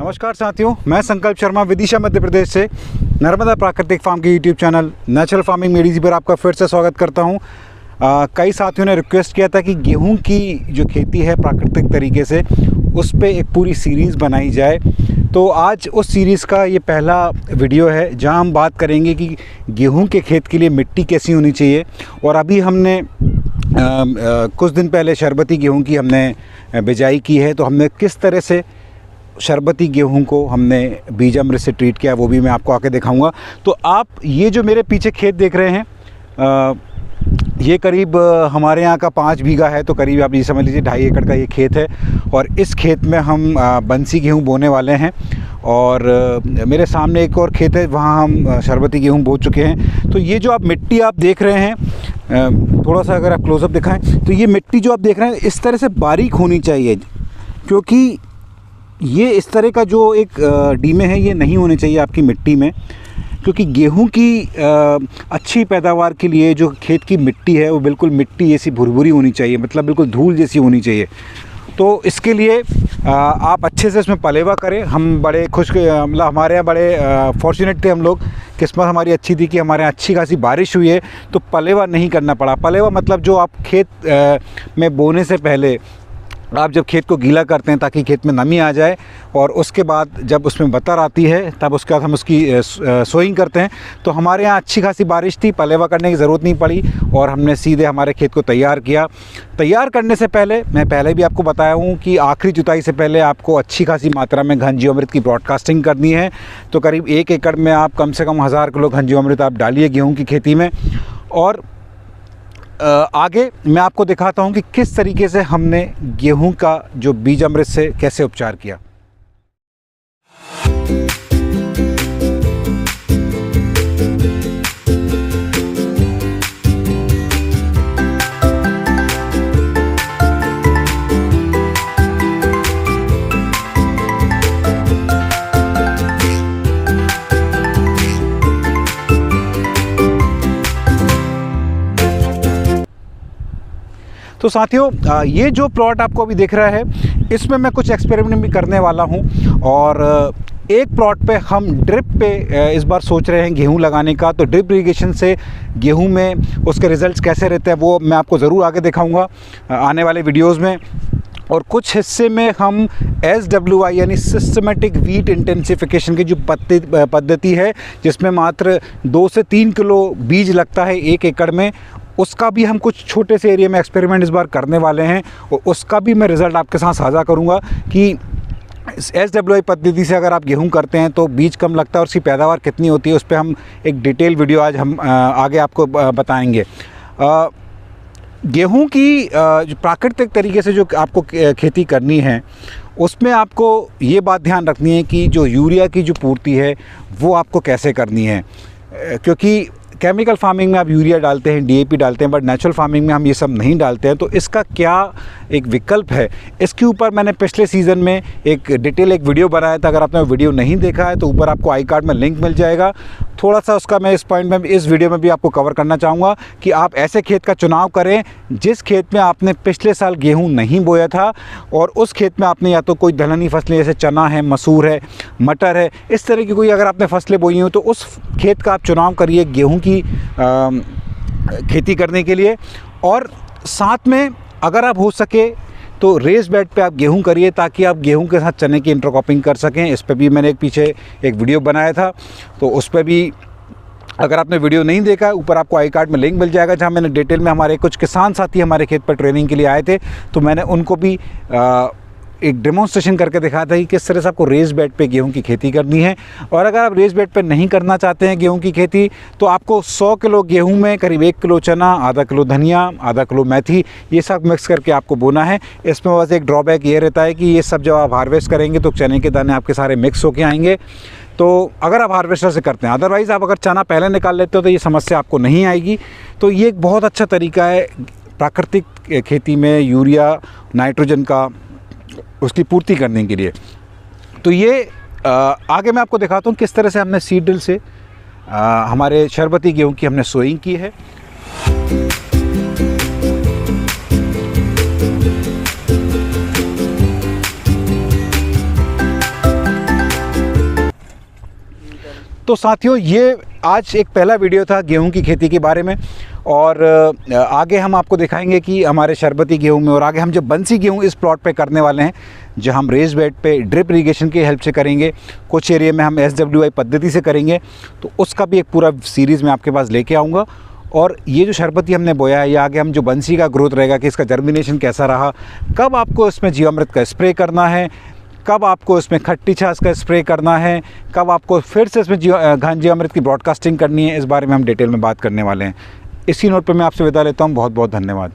नमस्कार साथियों, मैं संकल्प शर्मा विदिशा मध्य प्रदेश से नर्मदा प्राकृतिक फार्म के यूट्यूब चैनल नेचुरल फार्मिंग में डीजी पर आपका फिर से स्वागत करता हूं। कई साथियों ने रिक्वेस्ट किया था कि गेहूं की जो खेती है प्राकृतिक तरीके से उस पे एक पूरी सीरीज़ बनाई जाए। तो आज उस सीरीज़ का ये पहला वीडियो है जहां हम बात करेंगे कि गेहूं के खेत के लिए मिट्टी कैसी होनी चाहिए। और अभी हमने कुछ दिन पहले शरबती गेहूं की हमने बिजाई की है, तो हमने किस तरह से शरबती गेहूं को हमने बीज अमृत से ट्रीट किया वो भी मैं आपको आके दिखाऊंगा। तो आप ये जो मेरे पीछे खेत देख रहे हैं ये करीब हमारे यहाँ का 5 बीघा है, तो करीब आप ये समझ लीजिए 2.5 एकड़ का ये खेत है। और इस खेत में हम बंसी गेहूं बोने वाले हैं। और मेरे सामने एक और खेत है, वहाँ हम शरबती गेहूं बो चुके हैं। तो ये जो आप मिट्टी आप देख रहे हैं, थोड़ा सा अगर आप क्लोजअप दिखाएं तो ये मिट्टी जो आप देख रहे हैं इस तरह से बारीक होनी चाहिए, क्योंकि ये इस तरह का जो एक डीमे है ये नहीं होने चाहिए आपकी मिट्टी में। क्योंकि गेहूं की अच्छी पैदावार के लिए जो खेत की मिट्टी है वो बिल्कुल मिट्टी जैसी भुरभुरी होनी चाहिए, मतलब बिल्कुल धूल जैसी होनी चाहिए। तो इसके लिए आप अच्छे से इसमें पलेवा करें। हम बड़े खुश, मतलब हमारे यहाँ बड़े फॉर्चुनेट थे हम लोग, किस्मत हमारी अच्छी थी कि हमारे यहाँ अच्छी खासी बारिश हुई है तो पलेवा नहीं करना पड़ा। पलेवा मतलब जो आप खेत में बोने से पहले आप जब खेत को गीला करते हैं ताकि खेत में नमी आ जाए, और उसके बाद जब उसमें बतर आती है तब उसके बाद हम उसकी सोइंग करते हैं। तो हमारे यहाँ अच्छी खासी बारिश थी, पलेवा करने की ज़रूरत नहीं पड़ी और हमने सीधे हमारे खेत को तैयार किया। तैयार करने से पहले मैं पहले भी आपको बताया हूँ कि आखिरी जुताई से पहले आपको अच्छी खासी मात्रा में घन जीवामृत की ब्रॉडकास्टिंग करनी है। तो करीब 1 एकड़ में आप कम से कम 1000 किलो घन जीवामृत आप डालिए गेहूँ की खेती में। और आगे मैं आपको दिखाता हूं कि किस तरीके से हमने गेहूं का जो बीज अमृत से कैसे उपचार किया। तो साथियों, ये जो प्लॉट आपको अभी दिख रहा है इसमें मैं कुछ एक्सपेरिमेंट भी करने वाला हूं। और एक प्लॉट पे हम ड्रिप पे इस बार सोच रहे हैं गेहूं लगाने का। तो ड्रिप इरिगेशन से गेहूं में उसके रिज़ल्ट्स कैसे रहते हैं वो मैं आपको ज़रूर आगे दिखाऊंगा आने वाले वीडियोज़ में। और कुछ हिस्से में हम SWI यानी सिस्टमेटिक वीट इंटेंसिफिकेशन की जो पद्धति है जिसमें मात्र 2 से 3 किलो बीज लगता है 1 एकड़ में, उसका भी हम कुछ छोटे से एरिया में एक्सपेरिमेंट इस बार करने वाले हैं। और उसका भी मैं रिज़ल्ट आपके साथ साझा करूंगा कि SWI पद्धति से अगर आप गेहूं करते हैं तो बीज कम लगता है और उसकी पैदावार कितनी होती है, उस पर हम एक डिटेल वीडियो आज हम आगे आपको बताएंगे। गेहूं की जो प्राकृतिक तरीके से जो आपको खेती करनी है उसमें आपको ये बात ध्यान रखनी है कि जो यूरिया की जो पूर्ति है वो आपको कैसे करनी है। क्योंकि केमिकल फार्मिंग में आप यूरिया डालते हैं, DAP डालते हैं, बट नेचुरल फार्मिंग में हम ये सब नहीं डालते हैं। तो इसका क्या एक विकल्प है, इसके ऊपर मैंने पिछले सीज़न में एक डिटेल एक वीडियो बनाया था। अगर आपने वीडियो नहीं देखा है तो ऊपर आपको आई कार्ड में लिंक मिल जाएगा। थोड़ा सा उसका मैं इस पॉइंट में इस वीडियो में भी आपको कवर करना चाहूँगा कि आप ऐसे खेत का चुनाव करें जिस खेत में आपने पिछले साल गेहूँ नहीं बोया था और उस खेत में आपने या तो कोई दलहनी फसलें जैसे चना है, मसूर है, मटर है, इस तरह की कोई अगर आपने फसलें बोई हो तो उस खेत का आप चुनाव करिए गेहूँ की खेती करने के लिए। और साथ में अगर आप हो सके तो रेस बेड पे आप गेहूं करिए ताकि आप गेहूं के साथ चने की इंटरक्रॉपिंग कर सकें। इस पर भी मैंने पीछे एक वीडियो बनाया था, तो उस पर भी अगर आपने वीडियो नहीं देखा ऊपर आपको आई कार्ड में लिंक मिल जाएगा, जहां मैंने डिटेल में हमारे कुछ किसान साथी हमारे खेत पर ट्रेनिंग के लिए आए थे तो मैंने उनको भी एक डेमोन्स्ट्रेशन करके दिखाया था कि किस तरह से आपको रेस बेड पे गेहूं की खेती करनी है। और अगर आप रेस बेड पे नहीं करना चाहते हैं गेहूं की खेती तो आपको 100 किलो गेहूं में करीब 1 किलो चना, आधा किलो धनिया, आधा किलो मेथी, ये सब मिक्स करके आपको बोना है। इसमें बस एक ड्रॉबैक ये रहता है कि ये सब जब आप हार्वेस्ट करेंगे तो चने के दाने आपके सारे मिक्स होके आएंगे। तो अगर आप हार्वेस्टर से करते हैं, अदरवाइज़ आप अगर चना पहले निकाल लेते हो तो ये समस्या आपको नहीं आएगी। तो ये एक बहुत अच्छा तरीका है प्राकृतिक खेती में यूरिया, नाइट्रोजन का उसकी पूर्ति करने के लिए। तो ये आगे मैं आपको दिखाता हूँ किस तरह से हमने सीड ड्रिल से हमारे शरबती गेहूं की हमने सोइंग की है। तो साथियों, ये आज एक पहला वीडियो था गेहूं की खेती के बारे में, और आगे हम आपको दिखाएंगे कि हमारे शरबती गेहूं में, और आगे हम जो बंसी गेहूं इस प्लॉट पे करने वाले हैं, जो हम रेज बेड पे ड्रिप इरीगेशन की हेल्प से करेंगे, कुछ एरिया में हम SWI पद्धति से करेंगे, तो उसका भी एक पूरा सीरीज़ मैं आपके पास लेके आऊँगा। और ये जो शरबती हमने बोया है, ये आगे हम जो बंसी का ग्रोथ रहेगा कि इसका जर्मिनेशन कैसा रहा, कब आपको इसमें जीवामृत का स्प्रे करना है, कब आपको इसमें खट्टी छाछ का स्प्रे करना है, कब आपको फिर से इसमें घन जीवामृत की ब्रॉडकास्टिंग करनी है, इस बारे में हम डिटेल में बात करने वाले हैं। इसी नोट पर मैं आपसे विदा लेता हूँ। बहुत बहुत धन्यवाद।